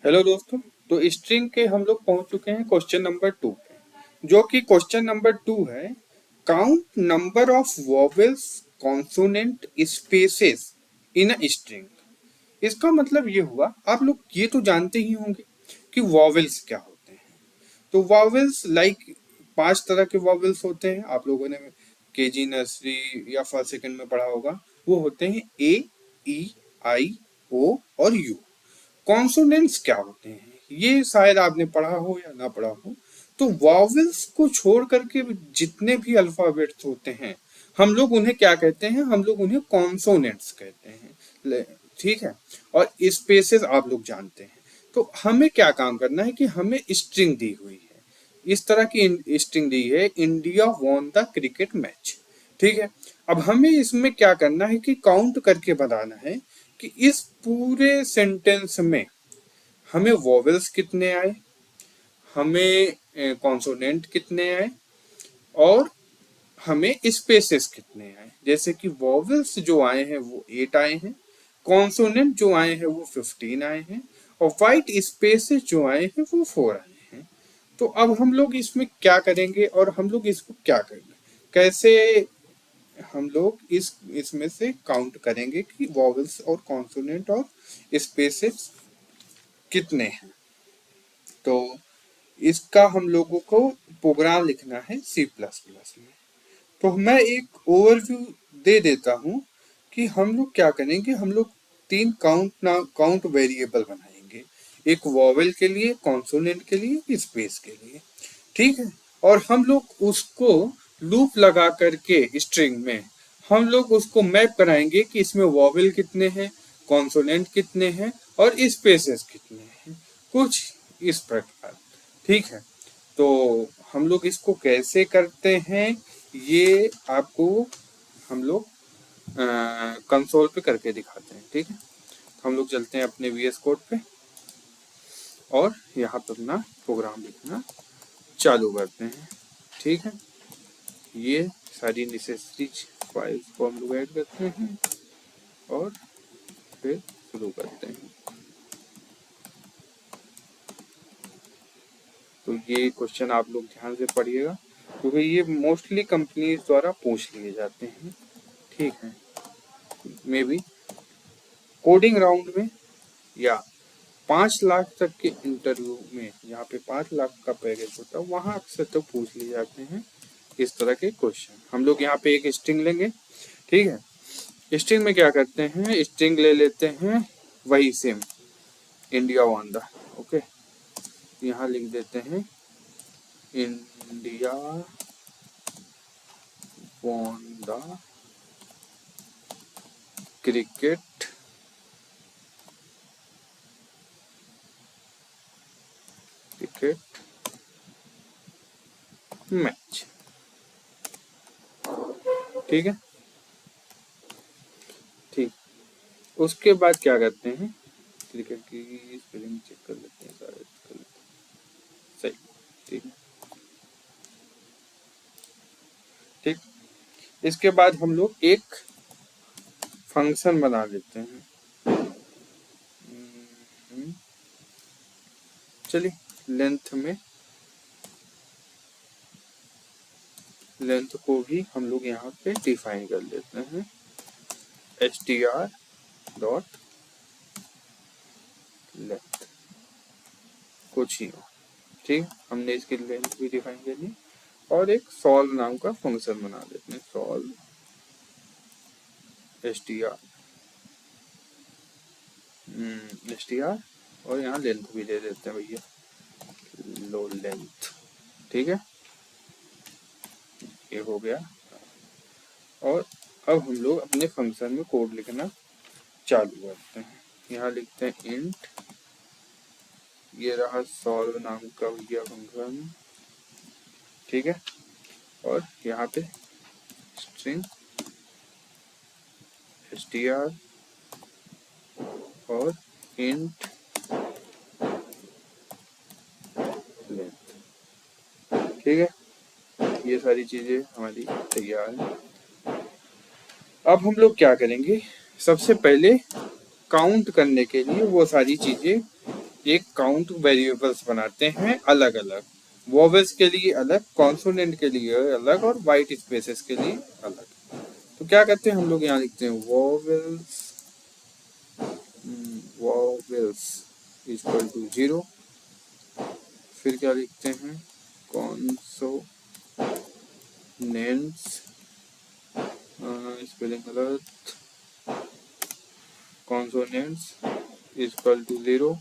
Hello दोस्तों। तो string के हम लोग पहुंच चुके हैं क्वेश्चन नंबर 2 पे, जो कि क्वेश्चन नंबर 2 है। Count number of vowels consonant spaces in a string. इसका मतलब ये हुआ, आप लोग ये तो जानते ही होंगे कि वॉवेल्स क्या होते हैं। तो वॉवेल्स लाइक 5 तरह के वॉवेल्स होते हैं, आप लोगों ने केजी नर्सरी या फर्स्ट सेकंड में पढ़ा होगा। वो होते हैं ए, ई, आई, ओ और यू। कॉन्सोनेंट्स क्या होते हैं ये शायद आपने पढ़ा हो या ना पढ़ा हो। तो वॉवेल्स को छोड़ करके जितने भी अल्फाबेट्स होते हैं, हम लोग उन्हें क्या कहते हैं? हम लोग उन्हें कॉन्सोनेंट्स कहते हैं। ठीक है। और स्पेसेस आप लोग जानते हैं। तो हमें क्या काम करना है कि हमें स्ट्रिंग दी हुई है, इस तरह की स्ट्रिंग दी है, India won the cricket match. ठीक है। अब हमें इसमें क्या करना है कि काउंट करके बताना है कि इस पूरे सेंटेंस में हमें वॉवेल्स कितने आए, हमें कॉन्सोनेंट कितने आए और हमें स्पेसेस कितने आए। जैसे कि वॉवेल्स जो आए हैं वो 8 आए हैं, कॉन्सोनेंट जो आए हैं वो 15 आए हैं और वाइट स्पेसेस जो आए हैं वो 4 आए हैं। तो अब हम लोग इसमें क्या करेंगे और हम लोग इसको क्या करेंगे, कैसे हम लोग इसमें से काउंट करेंगे कि वॉवेल्स और कॉन्सोनेंट और स्पेसेस कितने हैं। तो इसका हम लोगों को प्रोग्राम लिखना है सी प्लस प्लस में। तो मैं एक ओवरव्यू दे देता हूं कि हम लोग क्या करेंगे। हम लोग 3 काउंट वेरिएबल बनाएंगे, एक वॉवेल के लिए, कॉन्सोनेंट के लिए, स्पेस के लिए। ठीक है। और हम लोग उसको लूप लगा करके स्ट्रिंग में हम लोग उसको मैप कराएंगे कि इसमें वॉवेल कितने हैं, कॉन्सोनेंट कितने हैं और स्पेसेस कितने हैं, कुछ इस प्रकार। ठीक है। तो हम लोग इसको कैसे करते हैं ये आपको हम लोग कंसोल पे करके दिखाते हैं। ठीक है। हम लोग चलते हैं अपने वीएस कोड पे और यहाँ पर अपना प्रोग्राम लिखना चालू करते हैं। ठीक है। ये सारी नेसेसरी फाइल्स को हम लोग ऐड करते हैं और फिर शुरू करते हैं। तो ये क्वेश्चन आप लोग ध्यान से पढ़िएगा क्योंकि ये मोस्टली कंपनीज द्वारा पूछ लिए जाते हैं। ठीक है। मे बी कोडिंग राउंड में या 5 लाख तक के इंटरव्यू में, यहाँ पे 5 लाख का पैकेज होता है, वहां अक्सर तो पूछ लिए जाते हैं इस तरह के क्वेश्चन। हम लोग यहाँ पे एक स्ट्रिंग लेंगे। ठीक है। स्ट्रिंग में क्या करते हैं, स्ट्रिंग ले लेते हैं वही same India one the. Okay. यहाँ लिख देते हैं India won the cricket match. ठीक है। ठीक। उसके बाद क्या करते हैं, क्रिकेट की स्पेलिंग चेक कर लेते हैं, सारे कर लेते हैं। सही। ठीक है। ठीक। इसके बाद हम लोग एक फंक्शन बना लेते हैं। चलिए लेंथ को भी हम लोग यहाँ पे डिफाइन कर लेते हैं, str डॉट लेंथ कुछ ही हो। ठीक। हमने इसकी लेंथ भी डिफाइन कर ली और एक सॉल्व नाम का फंक्शन बना देते हैं, सॉल्व str और यहाँ लेंथ भी दे देते हैं भैया, लो लेंथ। ठीक है। ये हो गया। और अब हम लोग अपने फंक्शन में कोड लिखना चालू करते हैं। यहाँ लिखते हैं इंट, ये रहा सॉल्व नाम का भैया फंक्शन। ठीक है। और यहाँ पे स्ट्रिंग str और इंट लेंथ। ठीक है। ये सारी चीजें हमारी तैयार है। अब हम लोग क्या करेंगे, सबसे पहले काउंट करने के लिए वो सारी चीजें एक काउंट वेरिएबल्स बनाते हैं अलग अलग, वोवेल्स के लिए अलग, कॉन्सोनेंट के लिए अलग और वाइट स्पेसेस के लिए अलग। तो क्या करते हैं हम लोग, यहाँ लिखते हैं वोवेल्स, वोवेल्स इक्वल टू 0, फिर क्या लिखते हैं कॉन्सोनेंट्स, स्पेलिंग गलत, कॉन्सोनेंट्स इक्वल टू 0,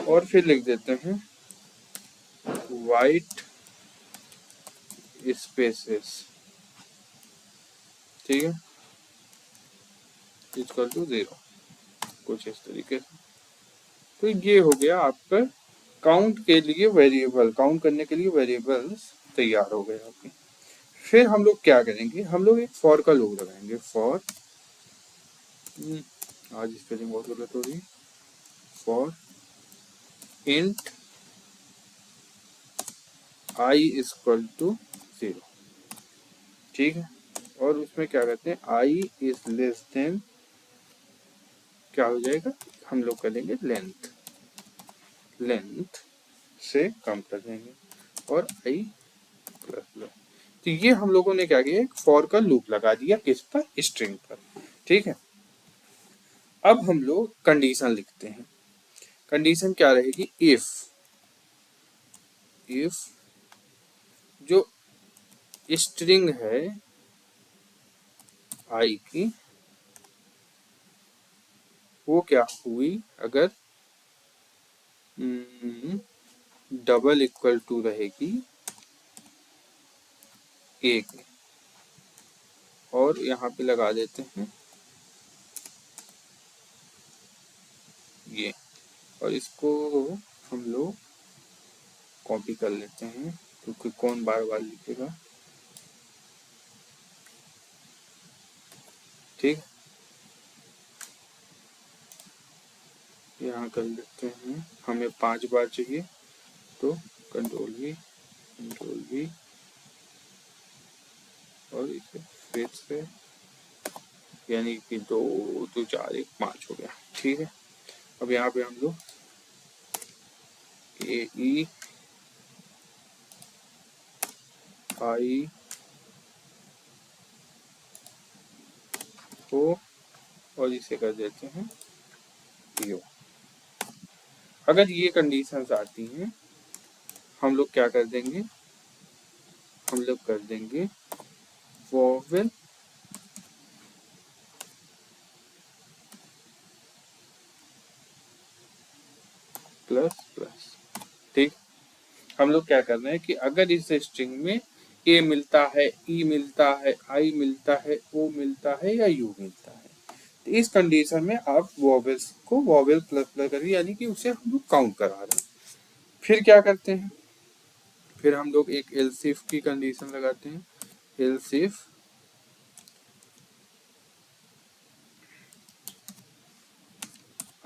और फिर लिख देते हैं वाइट स्पेसेस, ठीक है, इक्वल टू 0, कुछ इस तरीके से। तो ये हो गया आपका काउंट के लिए वेरिएबल, काउंट करने के लिए वेरिएबल्स तैयार हो गए आपके। फिर हम लोग क्या करेंगे, हम लोग एक फॉर का लूप लगाएंगे। फॉर, आज स्पेलिंग बहुत गलत हो रही है, for int i equal to 0, ठीक है। और उसमें क्या करते हैं, आई इज लेस देन, क्या हो जाएगा, हम लोग करेंगे लेंथ, लेंथ से कम कर देंगे, और आई प्लस प्लस। तो ये हम लोगों ने क्या किया, एक फॉर का लूप लगा दिया, किस पर, स्ट्रिंग पर, ठीक है। अब हम लोग कंडीशन लिखते हैं। कंडीशन क्या रहेगी, इफ, इफ जो स्ट्रिंग है आई की, वो क्या हुई, अगर डबल इक्वल टू रहेगी ए के, और यहाँ पे लगा देते हैं ये, और इसको हम लोग कॉपी कर लेते हैं, क्योंकि कौन बार बार लिखेगा, ठीक, यहाँ कर लेते हैं, हमें 5 बार चाहिए, तो कंट्रोल वी, और इसे फिर से, यानी कि 2 2 4 1 5 हो गया, ठीक है। अब यहाँ पे हम लोग ए ई आई ओ, और इसे कर देते हैं यो। अगर ये कंडीशंस आती हैं, हम लोग क्या कर देंगे, हम लोग कर देंगे वोवेल प्लस प्लस, ठीक। हम लोग क्या कर रहे हैं कि अगर इस स्ट्रिंग में ए मिलता है, ई मिलता है, आई मिलता है, ओ मिलता है, या यू मिलता है, तो इस कंडीशन में आप वोवेल्स को वोवेल प्लस प्लस करिए, यानी कि उसे हम लोग काउंट करा रहे हैं। फिर क्या करते हैं, फिर हम लोग एक एल्स इफ की कंडीशन लगाते हैं। Else if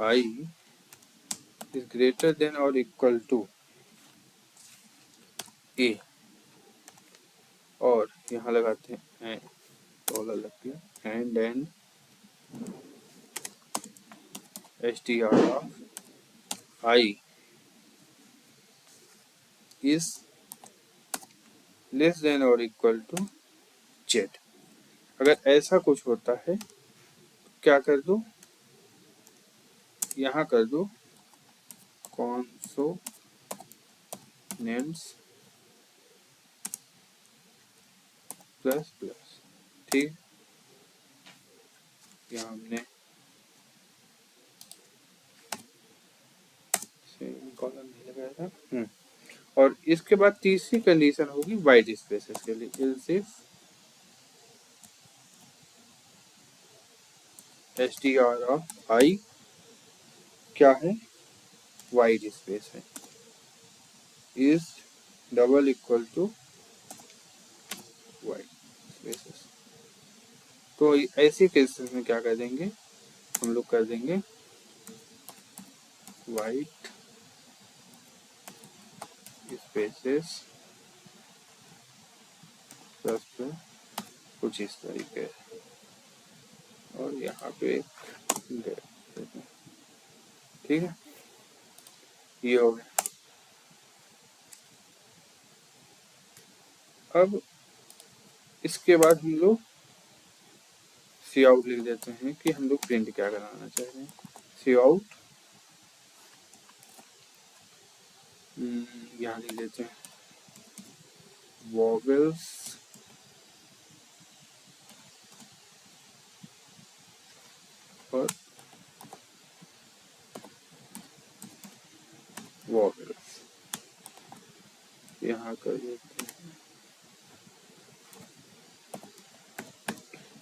i is greater than और इक्वल टू ए, और यहाँ लगाते हैं डॉलर लग गया, and an str of i is less than और इक्वल टू जेड। अगर ऐसा कुछ होता है तो क्या कर दो, यहाँ कर दो कॉन्सोनेंट्स प्लस प्लस, ठीक। यहाँ हमने कॉलम नहीं लगाया था। और इसके बाद तीसरी कंडीशन होगी वाइट स्पेसेस के लिए, else if str of i क्या है, वाइट स्पेस है, is double equal to white spaces. तो ऐसी केसेस में क्या कर देंगे, हम लोग कर देंगे वाइट स्पेसेस प्लस प्लस, कुछ इस तरीके, और यहाँ पे ठीक है। ये हो गया। अब इसके बाद हम लोग सी आउट लिख देते हैं कि हम लोग प्रिंट क्या कराना चाह रहे हैं। सी आउट यहाँ लिख देते हैं वॉवेल्स और वॉवेल्स, यहाँ कर देते हैं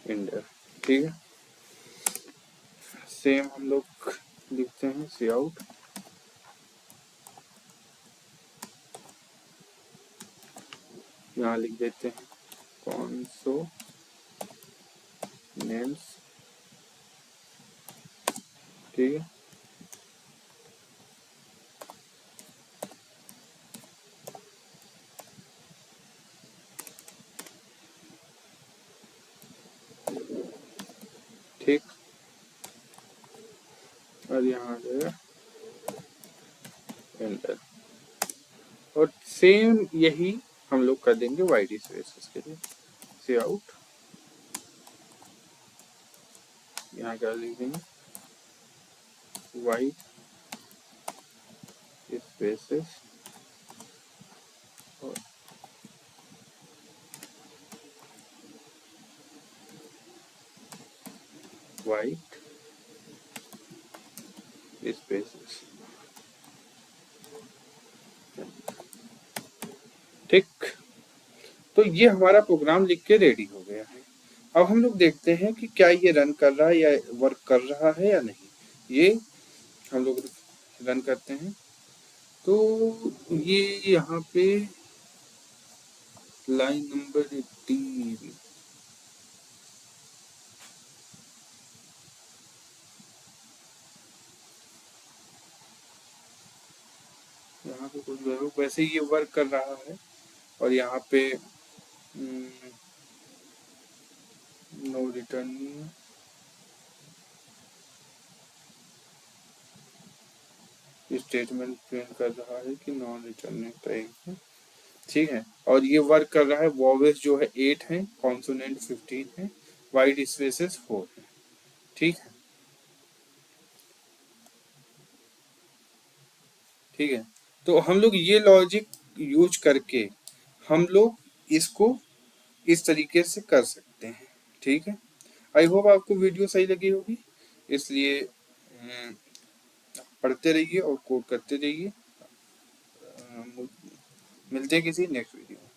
इंडर। ठीक है, सेम हम लोग लिखते हैं सी आउट यहाँ लिख देते हैं कॉन्सोनेंट्स। ठीक है, ठीक, और यहाँ आ जाएगा एंटर। और सेम यही हम लोग कर देंगे वाइड स्पेसेस के लिए। सी आउट यहाँ क्या लिख देंगे वाइड स्पेसेस और वाइड स्पेसेस। ठीक, तो ये हमारा प्रोग्राम लिख के रेडी हो गया है। अब हम लोग देखते हैं कि क्या ये रन कर रहा है या वर्क कर रहा है या नहीं। ये हम लोग रन करते हैं तो ये यहाँ पे लाइन नंबर 18 यहाँ पे कुछ वैसे ये वर्क कर रहा है। और यहाँ पे नो रिटर्न स्टेटमेंट प्रिंट कर रहा है कि नॉन रिटर्निंग टाइप है। ठीक है, और ये वर्क कर रहा है। वॉवेल्स जो है 8 है, कॉन्सोनेंट 15 है, वाइड स्पेसेस 4 है। ठीक है, ठीक है, तो हम लोग ये लॉजिक यूज करके हम लोग इसको इस तरीके से कर सकते हैं। ठीक है, आई होप आपको वीडियो सही लगी होगी। इसलिए पढ़ते रहिए और कोड करते रहिए। मिलते हैं किसी नेक्स्ट वीडियो में।